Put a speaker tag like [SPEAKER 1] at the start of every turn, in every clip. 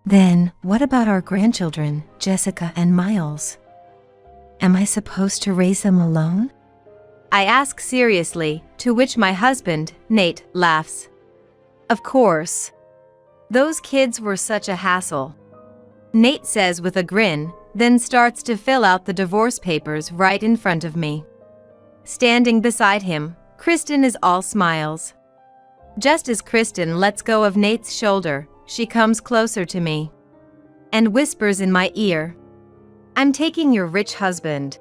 [SPEAKER 1] Then, what about our grandchildren, Jessica and Miles? Am I supposed to raise them alone?
[SPEAKER 2] I ask seriously, to which my husband, Nate, laughs. Of course. Those kids were such a hassle. Nate says with a grin, then starts to fill out the divorce papers right in front of me. Standing beside him, Kristen is all smiles. Just as Kristen lets go of Nate's shoulder, she comes closer to me and whispers in my ear, "I'm taking your rich husband."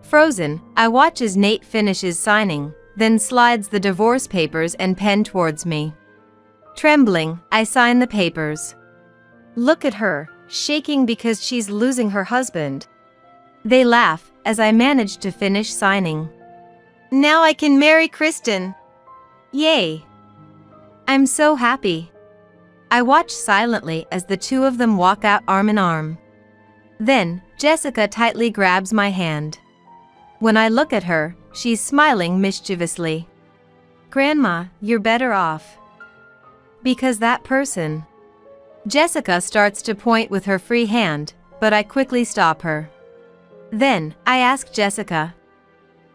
[SPEAKER 2] Frozen, I watch as Nate finishes signing, then slides the divorce papers and pen towards me. Trembling, I sign the papers. Look at her, shaking because she's losing her husband. They laugh as I manage to finish signing. Now I can marry Kristen. Yay! I'm so happy. I watch silently as the two of them walk out arm in arm. Then, Jessica tightly grabs my hand. When I look at her, she's smiling mischievously. Grandma, you're better off. Because that person. Jessica starts to point with her free hand, but I quickly stop her. Then, I ask Jessica.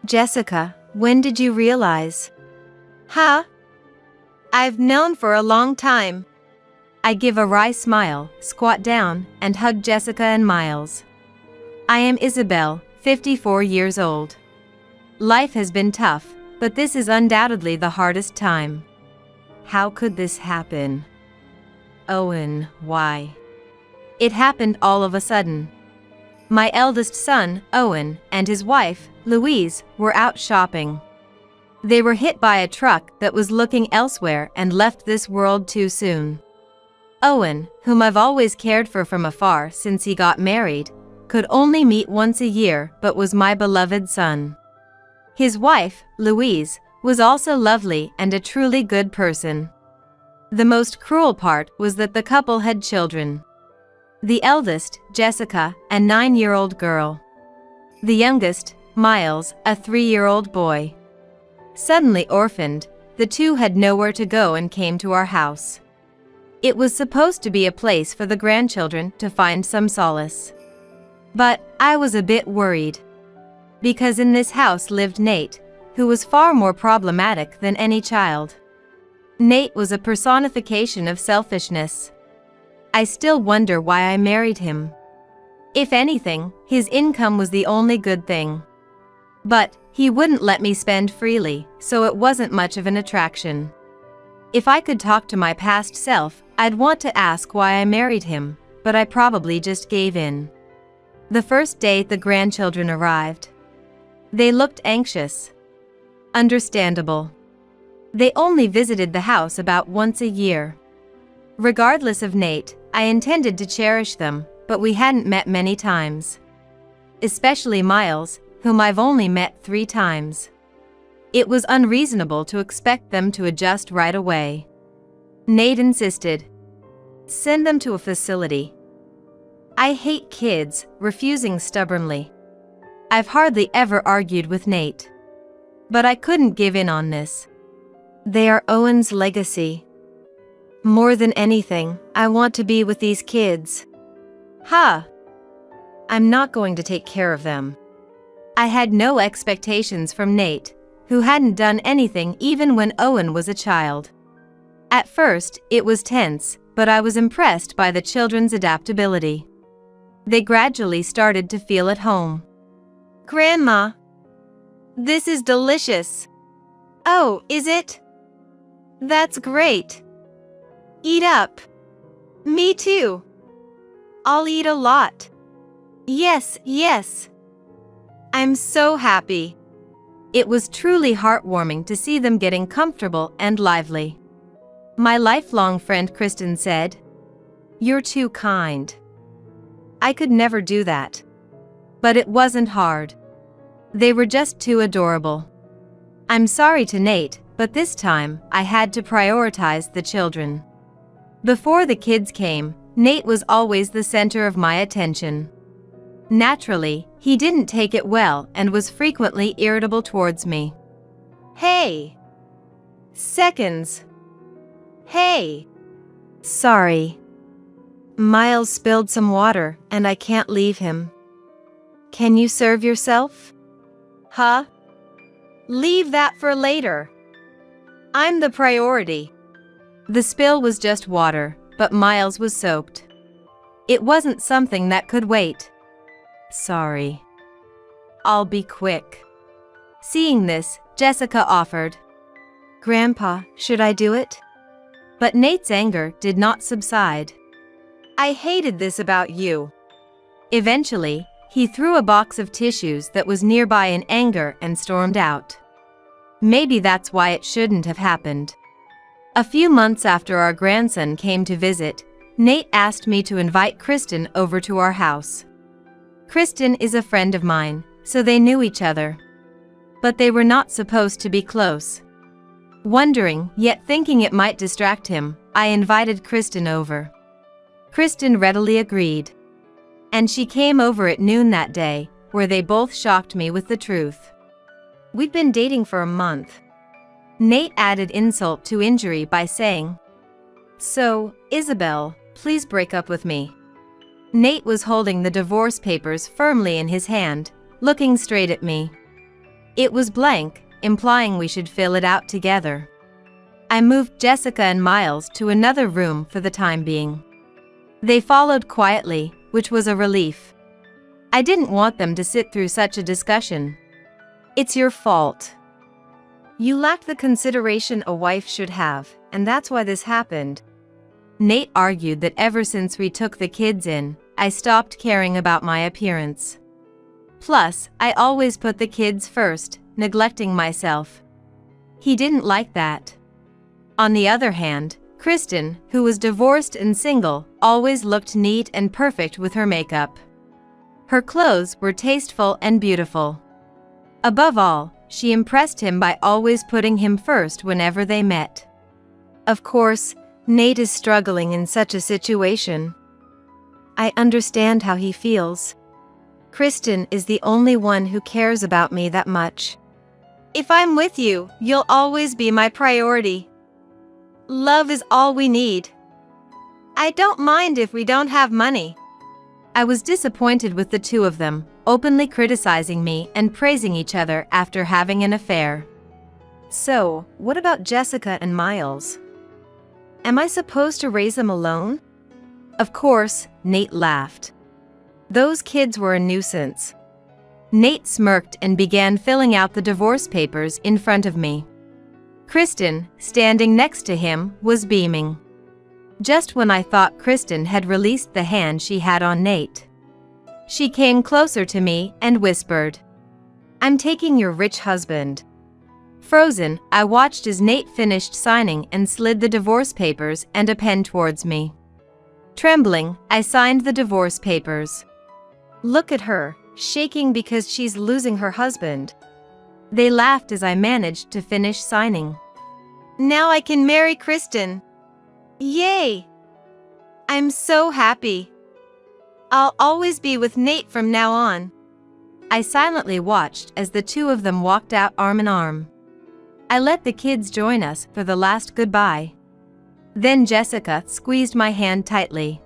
[SPEAKER 2] Jessica, when did you realize? Huh? I've known for a long time. I give a wry smile, squat down, and hug Jessica and Miles. I am Isabel, 54 years old. Life has been tough, but this is undoubtedly the hardest time. How could this happen? Owen, why? It happened all of a sudden. My eldest son, Owen, and his wife, Louise, were out shopping. They were hit by a truck that was looking elsewhere and left this world too soon. Owen, whom I've always cared for from afar since he got married, could only meet once a year but was my beloved son. His wife, Louise, was also lovely and a truly good person. The most cruel part was that the couple had children. The eldest, Jessica, a 9-year-old girl. The youngest, Miles, a 3-year-old boy. Suddenly orphaned, the two had nowhere to go and came to our house. It was supposed to be a place for the grandchildren to find some solace. But I was a bit worried. Because in this house lived Nate, who was far more problematic than any child. Nate was a personification of selfishness. I still wonder why I married him. If anything, his income was the only good thing. But he wouldn't let me spend freely, so it wasn't much of an attraction. If I could talk to my past self, I'd want to ask why I married him, but I probably just gave in. The first day the grandchildren arrived. They looked anxious. Understandable. They only visited the house about once a year. Regardless of Nate, I intended to cherish them, but we hadn't met many times. Especially Miles, whom I've only met 3 times. It was unreasonable to expect them to adjust right away. Nate insisted. Send them to a facility. I hate kids, refusing stubbornly. I've hardly ever argued with Nate. But I couldn't give in on this. They are Owen's legacy. More than anything, I want to be with these kids. Ha! I'm not going to take care of them. I had no expectations from Nate, who hadn't done anything even when Owen was a child. At first, it was tense, but I was impressed by the children's adaptability. They gradually started to feel at home. Grandma, this is delicious. Oh, is it? That's great. Eat up. Me too. I'll eat a lot. Yes, yes. I'm so happy. It was truly heartwarming to see them getting comfortable and lively. My lifelong friend Kristen said, "You're too kind." I could never do that. But it wasn't hard. They were just too adorable. I'm sorry to Nate, but this time, I had to prioritize the children. Before the kids came, Nate was always the center of my attention. Naturally, he didn't take it well and was frequently irritable towards me. Hey! Seconds! Hey! Sorry. Miles spilled some water and I can't leave him. Can you serve yourself? Huh? Leave that for later. I'm the priority. The spill was just water, but Miles was soaked. It wasn't something that could wait. Sorry. I'll be quick. Seeing this, Jessica offered. Grandpa, should I do it? But Nate's anger did not subside. I hated this about you. Eventually, he threw a box of tissues that was nearby in anger and stormed out. Maybe that's why it shouldn't have happened. A few months after our grandson came to visit, Nate asked me to invite Kristen over to our house. Kristen is a friend of mine, so they knew each other. But they were not supposed to be close. Wondering, yet thinking it might distract him, I invited Kristen over. Kristen readily agreed. And she came over at noon that day, where they both shocked me with the truth. We'd been dating for a month. Nate added insult to injury by saying, "So, Isabel, please break up with me." Nate was holding the divorce papers firmly in his hand, looking straight at me. It was blank, implying we should fill it out together. I moved Jessica and Miles to another room for the time being. They followed quietly, which was a relief. I didn't want them to sit through such a discussion. It's your fault. You lacked the consideration a wife should have, and that's why this happened. Nate argued that ever since we took the kids in, I stopped caring about my appearance. Plus, I always put the kids first, neglecting myself. He didn't like that. On the other hand, Kristen, who was divorced and single, always looked neat and perfect with her makeup. Her clothes were tasteful and beautiful. Above all, she impressed him by always putting him first whenever they met. Of course, Nate is struggling in such a situation. I understand how he feels. Kristen is the only one who cares about me that much. If I'm with you, you'll always be my priority. Love is all we need. I don't mind if we don't have money. I was disappointed with the two of them, openly criticizing me and praising each other after having an affair. So, what about Jessica and Miles? Am I supposed to raise them alone? Of course, Nate laughed. Those kids were a nuisance. Nate smirked and began filling out the divorce papers in front of me. Kristen, standing next to him, was beaming. Just when I thought Kristen had released the hand she had on Nate, she came closer to me and whispered, "I'm taking your rich husband." Frozen, I watched as Nate finished signing and slid the divorce papers and a pen towards me. Trembling, I signed the divorce papers. Look at her, shaking because she's losing her husband. They laughed as I managed to finish signing. Now I can marry Kristen. Yay! I'm so happy. I'll always be with Nate from now on. I silently watched as the two of them walked out arm in arm. I let the kids join us for the last goodbye. Then Jessica squeezed my hand tightly.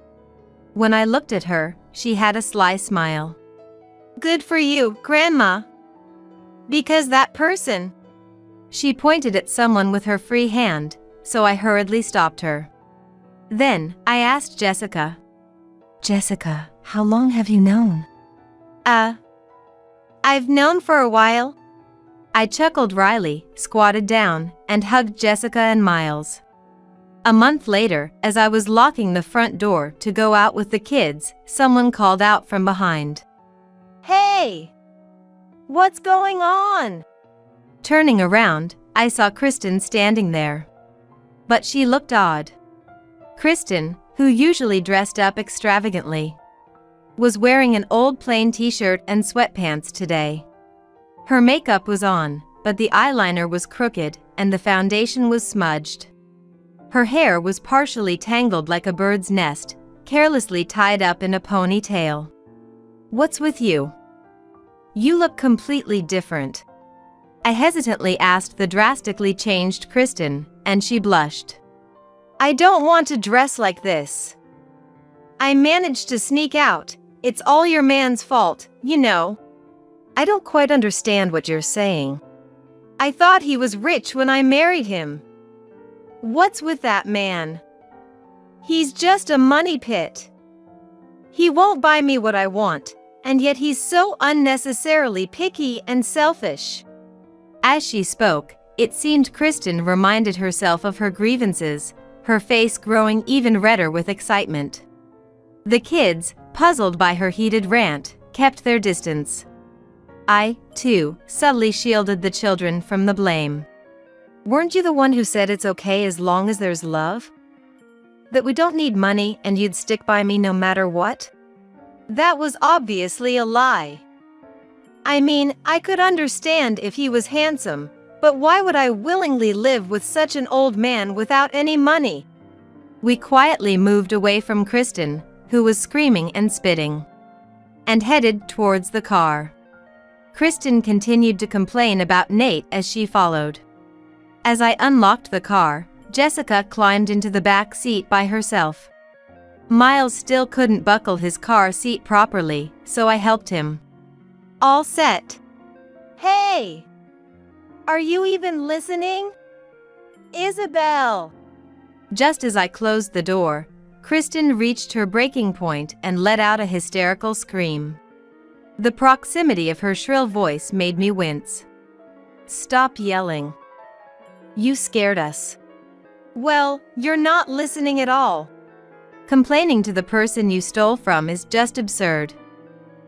[SPEAKER 2] When I looked at her, she had a sly smile. Good for you, Grandma. Because that person. She pointed at someone with her free hand, so I hurriedly stopped her. Then, I asked Jessica.
[SPEAKER 1] Jessica, how long have you known?
[SPEAKER 2] I've known for a while. I chuckled wryly, squatted down, and hugged Jessica and Miles. A month later, as I was locking the front door to go out with the kids, someone called out from behind. Hey! What's going on? Turning around, I saw Kristen standing there. But she looked odd. Kristen, who usually dressed up extravagantly, was wearing an old plain t-shirt and sweatpants today. Her makeup was on, but the eyeliner was crooked and the foundation was smudged. Her hair was partially tangled like a bird's nest, carelessly tied up in a ponytail. What's with you? You look completely different. I hesitantly asked the drastically changed Kristen, and she blushed. I don't want to dress like this. I managed to sneak out. It's all your man's fault, you know. I don't quite understand what you're saying. I thought he was rich when I married him. What's with that man? He's just a money pit. He won't buy me what I want, and yet he's so unnecessarily picky and selfish. As she spoke, it seemed Kristen reminded herself of her grievances, her face growing even redder with excitement. The kids, puzzled by her heated rant, kept their distance. I, too, subtly shielded the children from the blame. Weren't you the one who said it's okay as long as there's love? That we don't need money and you'd stick by me no matter what? That was obviously a lie. I mean, I could understand if he was handsome, but why would I willingly live with such an old man without any money? We quietly moved away from Kristen, who was screaming and spitting, and headed towards the car. Kristen continued to complain about Nate as she followed. As I unlocked the car, Jessica climbed into the back seat by herself. Miles still couldn't buckle his car seat properly, so I helped him. All set. Hey! Are you even listening? Isabel! Just as I closed the door, Kristen reached her breaking point and let out a hysterical scream. The proximity of her shrill voice made me wince. Stop yelling. You scared us. Well, you're not listening at all. Complaining to the person you stole from is just absurd.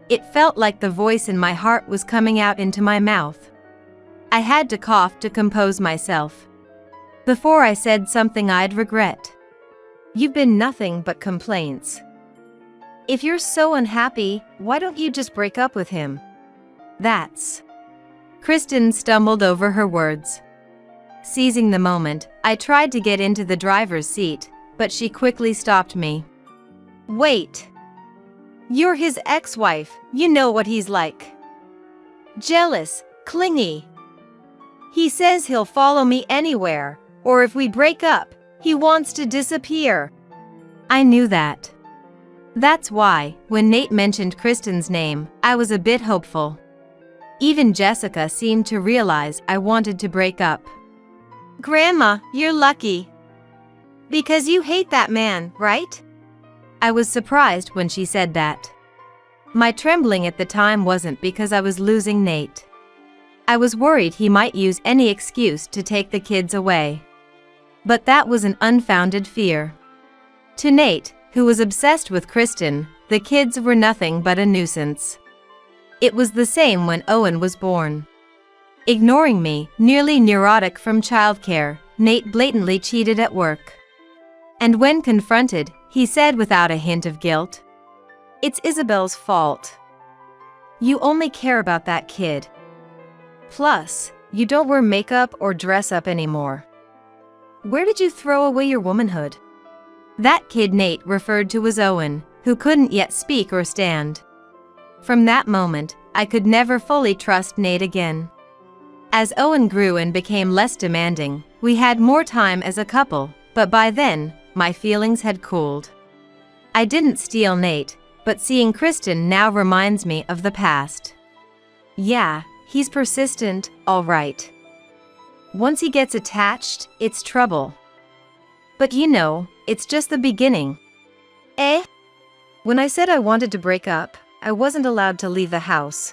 [SPEAKER 2] It felt like the voice in my heart was coming out into my mouth. I had to cough to compose myself. Before I said something I'd regret. You've been nothing but complaints. If you're so unhappy, why don't you just break up with him? That's... Kristen stumbled over her words. Seizing the moment, I tried to get into the driver's seat, but she quickly stopped me. Wait. You're his ex-wife, you know what he's like. Jealous, clingy. He says he'll follow me anywhere, or if we break up, he wants to disappear. I knew that. That's why, when Nate mentioned Kristen's name, I was a bit hopeful. Even Jessica seemed to realize I wanted to break up. Grandma, you're lucky. Because you hate that man, right? I was surprised when she said that. My trembling at the time wasn't because I was losing Nate. I was worried he might use any excuse to take the kids away. But that was an unfounded fear. To Nate, who was obsessed with Kristen, the kids were nothing but a nuisance. It was the same when Owen was born. Ignoring me, nearly neurotic from childcare, Nate blatantly cheated at work. And when confronted, he said without a hint of guilt, "It's Isabel's fault. You only care about that kid. Plus, you don't wear makeup or dress up anymore. Where did you throw away your womanhood?" That kid Nate referred to was Owen, who couldn't yet speak or stand. From that moment, I could never fully trust Nate again. As Owen grew and became less demanding, we had more time as a couple, but by then, my feelings had cooled. I didn't steal Nate, but seeing Kristen now reminds me of the past. Yeah, he's persistent, all right. Once he gets attached, it's trouble. But you know, it's just the beginning. Eh? When I said I wanted to break up, I wasn't allowed to leave the house.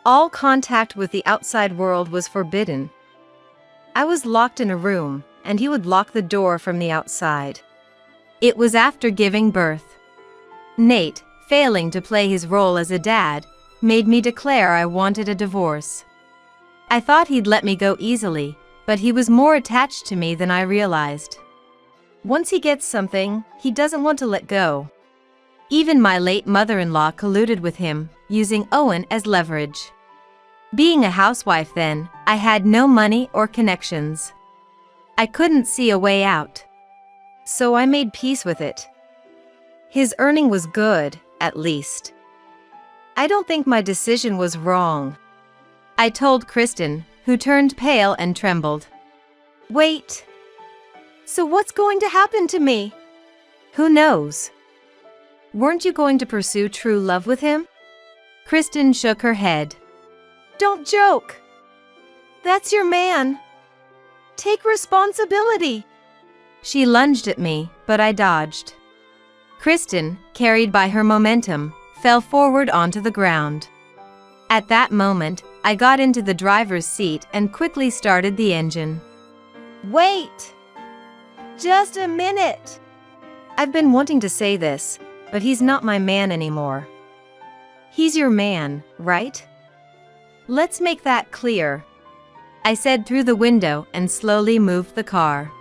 [SPEAKER 2] All contact with the outside world was forbidden. I was locked in a room, and he would lock the door from the outside. It was after giving birth. Nate, failing to play his role as a dad, made me declare I wanted a divorce. I thought he'd let me go easily, but he was more attached to me than I realized. Once he gets something, he doesn't want to let go. Even my late mother-in-law colluded with him, using Owen as leverage. Being a housewife then, I had no money or connections. I couldn't see a way out. So I made peace with it. His earning was good, at least. I don't think my decision was wrong. I told Kristen, who turned pale and trembled. Wait. So what's going to happen to me? Who knows? Weren't you going to pursue true love with him? Kristen shook her head. Don't joke. That's your man. Take responsibility. She lunged at me, but I dodged. Kristen, carried by her momentum, fell forward onto the ground. At that moment, I got into the driver's seat and quickly started the engine. Wait! Just a minute! I've been wanting to say this, but he's not my man anymore. He's your man, right? Let's make that clear. I said through the window and slowly moved the car.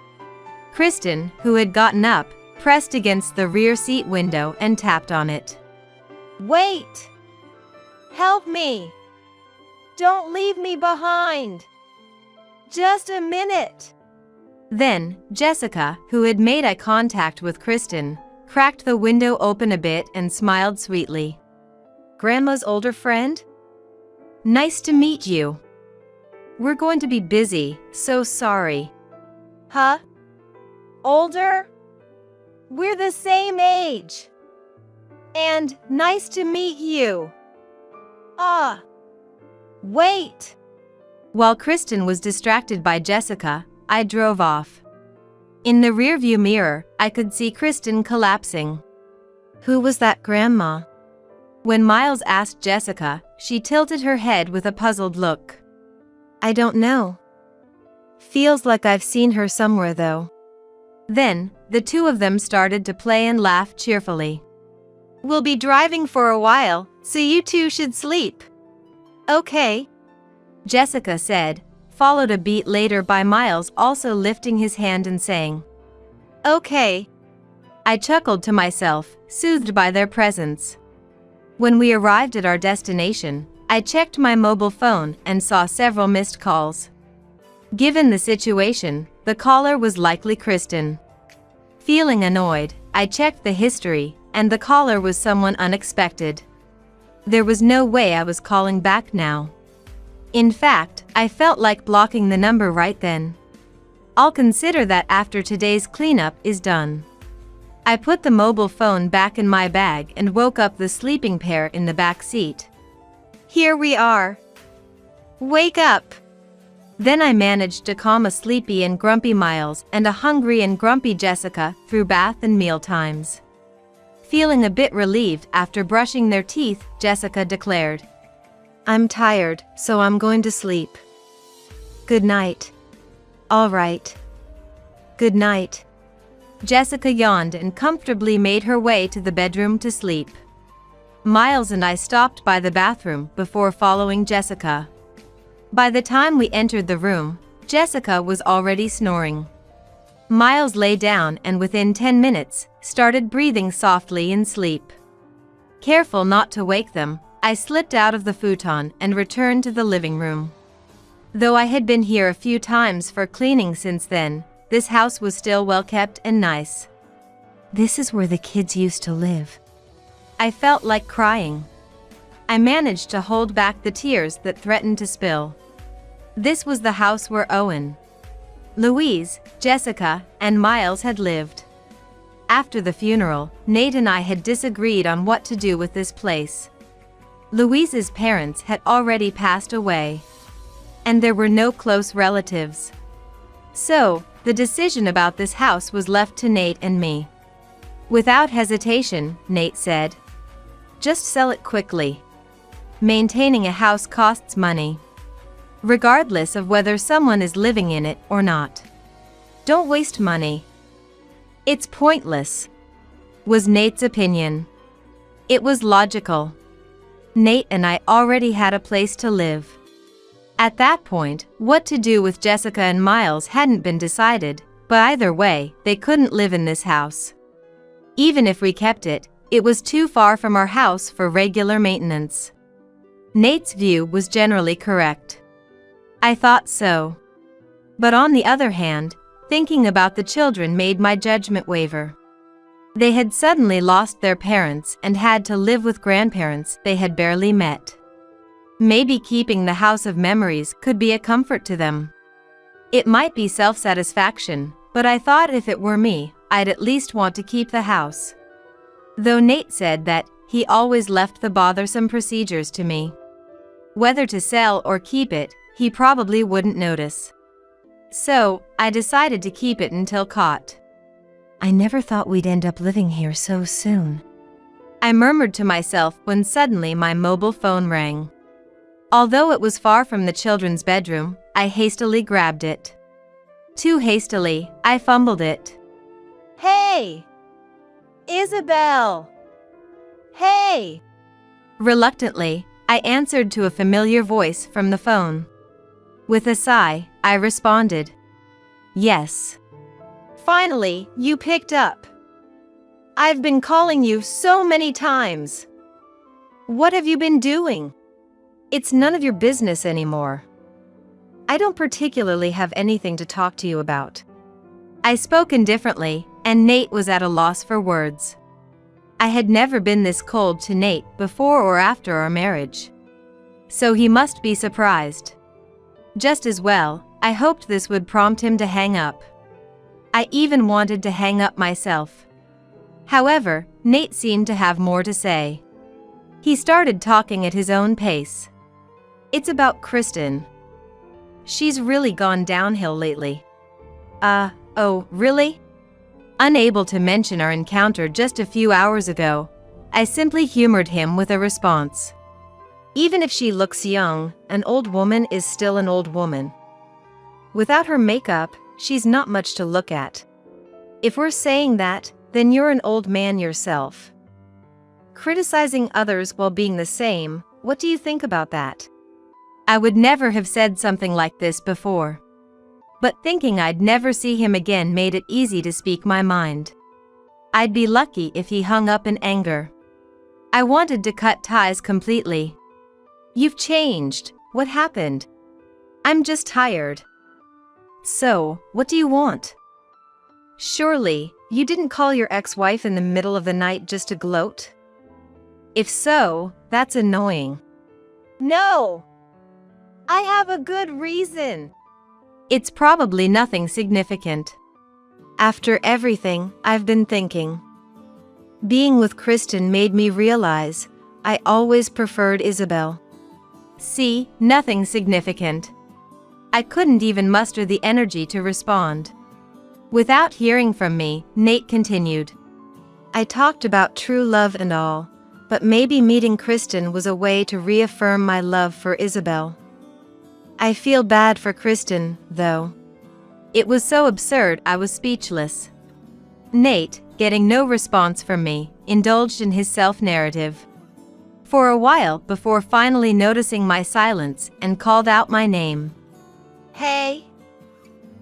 [SPEAKER 2] Kristen, who had gotten up, pressed against the rear seat window and tapped on it. Wait! Help me! Don't leave me behind! Just a minute! Then, Jessica, who had made eye contact with Kristen, cracked the window open a bit and smiled sweetly. Grandma's older friend? Nice to meet you. We're going to be busy, so sorry. Huh? Older? We're the same age. And nice to meet you. Wait. While Kristen was distracted by Jessica, I drove off. In the rearview mirror, I could see Kristen collapsing. Who was that grandma? When Miles asked Jessica, she tilted her head with a puzzled look. I don't know. Feels like I've seen her somewhere though. Then, the two of them started to play and laugh cheerfully. We'll be driving for a while, so you two should sleep. Okay, Jessica said, followed a beat later by Miles also lifting his hand and saying, Okay. I chuckled to myself, soothed by their presence. When we arrived at our destination, I checked my mobile phone and saw several missed calls. Given the situation, the caller was likely Kristen. Feeling annoyed, I checked the history, and the caller was someone unexpected. There was no way I was calling back now. In fact, I felt like blocking the number right then. I'll consider that after today's cleanup is done. I put the mobile phone back in my bag and woke up the sleeping pair in the back seat. Here we are. Wake up! Then I managed to calm a sleepy and grumpy Miles and a hungry and grumpy Jessica through bath and meal times. Feeling a bit relieved after brushing their teeth, Jessica declared, I'm tired, so I'm going to sleep. Good night. All right. Good night. Jessica yawned and comfortably made her way to the bedroom to sleep. Miles and I stopped by the bathroom before following Jessica. By the time we entered the room, Jessica was already snoring. Miles lay down and within 10 minutes, started breathing softly in sleep. Careful not to wake them, I slipped out of the futon and returned to the living room. Though I had been here a few times for cleaning since then, this house was still well kept and nice.
[SPEAKER 1] This is where the kids used to live.
[SPEAKER 2] I felt like crying. I managed to hold back the tears that threatened to spill. This was the house where Owen, Louise, Jessica, and Miles had lived. After the funeral, Nate and I had disagreed on what to do with this place. Louise's parents had already passed away, and there were no close relatives. So, the decision about this house was left to Nate and me. Without hesitation, Nate said, just sell it quickly. Maintaining a house costs money, regardless of whether someone is living in it or not. Don't waste money. It's pointless, was Nate's opinion. It was logical. Nate and I already had a place to live. At that point, what to do with Jessica and Miles hadn't been decided, but either way, they couldn't live in this house. Even if we kept it, it was too far from our house for regular maintenance. Nate's view was generally correct. I thought so. But on the other hand, thinking about the children made my judgment waver. They had suddenly lost their parents and had to live with grandparents they had barely met. Maybe keeping the house of memories could be a comfort to them. It might be self-satisfaction, but I thought if it were me, I'd at least want to keep the house. though Nate said that he always left the bothersome procedures to me. Whether to sell or keep it, he probably wouldn't notice. So, I decided to keep it until caught.
[SPEAKER 1] I never thought we'd end up living here so soon.
[SPEAKER 2] I murmured to myself when suddenly my mobile phone rang. Although it was far from the children's bedroom, I hastily grabbed it. Too hastily, I fumbled it. "Hey! Isabel! Hey!" Reluctantly, I answered to a familiar voice from the phone. With a sigh, I responded, "Yes." "Finally, you picked up. I've been calling you so many times. What have you been doing? It's none of your business anymore. I don't particularly have anything to talk to you about." I spoke indifferently, and Nate was at a loss for words. I had never been this cold to Nate before or after our marriage. So he must be surprised. Just as well, I hoped this would prompt him to hang up. I even wanted to hang up myself. However, Nate seemed to have more to say. He started talking at his own pace. "It's about Kristen. She's really gone downhill lately." Oh, really?" Unable to mention our encounter just a few hours ago, I simply humored him with a response. "Even if she looks young, an old woman is still an old woman. Without her makeup, she's not much to look at. If we're saying that, then you're an old man yourself. Criticizing others while being the same, what do you think about that?" I would never have said something like this before. But thinking I'd never see him again made it easy to speak my mind. I'd be lucky if he hung up in anger. I wanted to cut ties completely. "You've changed. What happened?" "I'm just tired." "So, what do you want?" "Surely, you didn't call your ex-wife in the middle of the night just to gloat? If so, that's annoying." "No! I have a good reason." "It's probably nothing significant. After everything I've been thinking, being with Kristen made me realize I always preferred Isabel." See, nothing significant. I couldn't even muster the energy to respond. Without hearing from me, Nate continued. "I talked about true love and all, but maybe meeting Kristen was a way to reaffirm my love for Isabel. I feel bad for Kristen, though." It was so absurd I was speechless. Nate, getting no response from me, indulged in his self-narrative for a while before finally noticing my silence and called out my name. "Hey!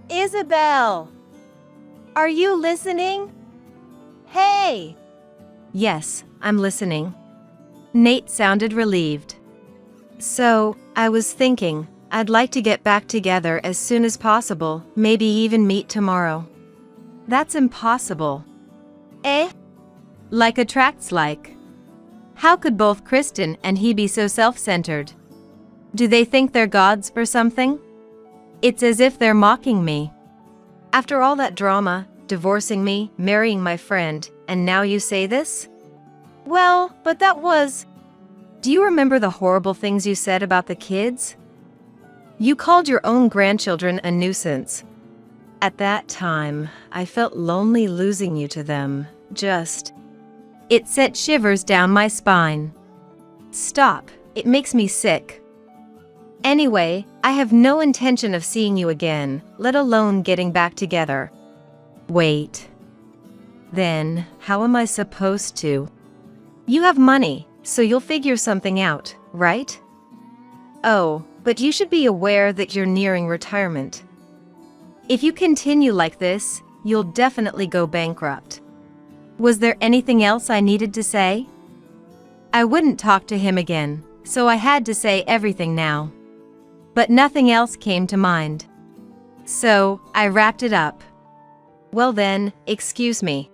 [SPEAKER 2] Isabel! Are you listening? Hey!" "Yes, I'm listening." Nate sounded relieved. "So, I was thinking, I'd like to get back together as soon as possible, maybe even meet tomorrow." "That's impossible." "Eh? Like attracts like. How could both Kristen and he be so self-centered? Do they think they're gods or something? It's as if they're mocking me. After all that drama, divorcing me, marrying my friend, and now you say this? Well, but that was... Do you remember the horrible things you said about the kids? You called your own grandchildren a nuisance. At that time, I felt lonely losing you to them, just... It sent shivers down my spine. Stop, it makes me sick. Anyway, I have no intention of seeing you again, let alone getting back together. Wait. Then, how am I supposed to? You have money, so you'll figure something out, right? Oh, but you should be aware that you're nearing retirement. If you continue like this, you'll definitely go bankrupt. Was there anything else I needed to say? I wouldn't talk to him again, so I had to say everything now. But nothing else came to mind. So, I wrapped it up. Well then, excuse me.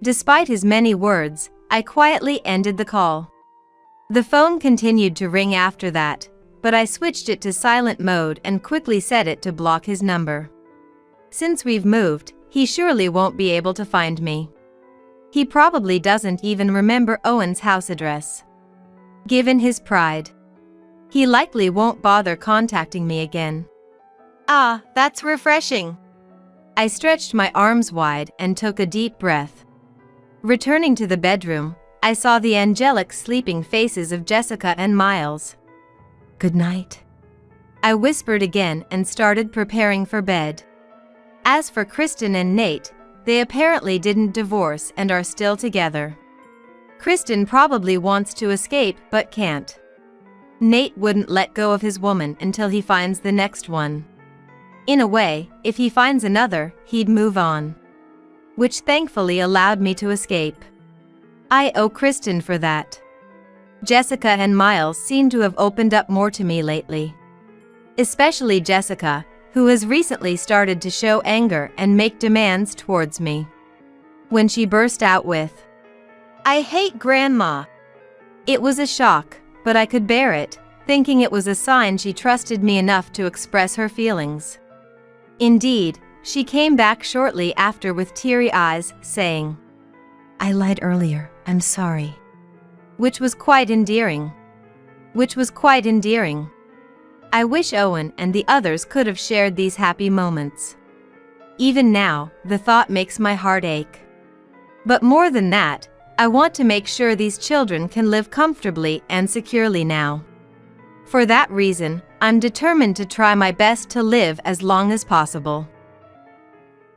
[SPEAKER 2] Despite his many words, I quietly ended the call. The phone continued to ring after that, but I switched it to silent mode and quickly set it to block his number. Since we've moved, he surely won't be able to find me. He probably doesn't even remember Owen's house address. Given his pride, he likely won't bother contacting me again. Ah, that's refreshing. I stretched my arms wide and took a deep breath. Returning to the bedroom, I saw the angelic sleeping faces of Jessica and Miles.
[SPEAKER 1] Good night,
[SPEAKER 2] I whispered again and started preparing for bed. As for Kristen and Nate, they apparently didn't divorce and are still together. Kristen probably wants to escape but can't. Nate wouldn't let go of his woman until he finds the next one. In a way, if he finds another, he'd move on. Which thankfully allowed me to escape. I owe Kristen for that. Jessica and Miles seem to have opened up more to me lately. Especially Jessica, who has recently started to show anger and make demands towards me. When she burst out with, "I hate Grandma," it was a shock, but I could bear it, thinking it was a sign she trusted me enough to express her feelings. Indeed, she came back shortly after with teary eyes, saying,
[SPEAKER 1] "I lied earlier, I'm sorry."
[SPEAKER 2] Which was quite endearing. I wish Owen and the others could have shared these happy moments. Even now, the thought makes my heart ache. But more than that, I want to make sure these children can live comfortably and securely now. For that reason, I'm determined to try my best to live as long as possible.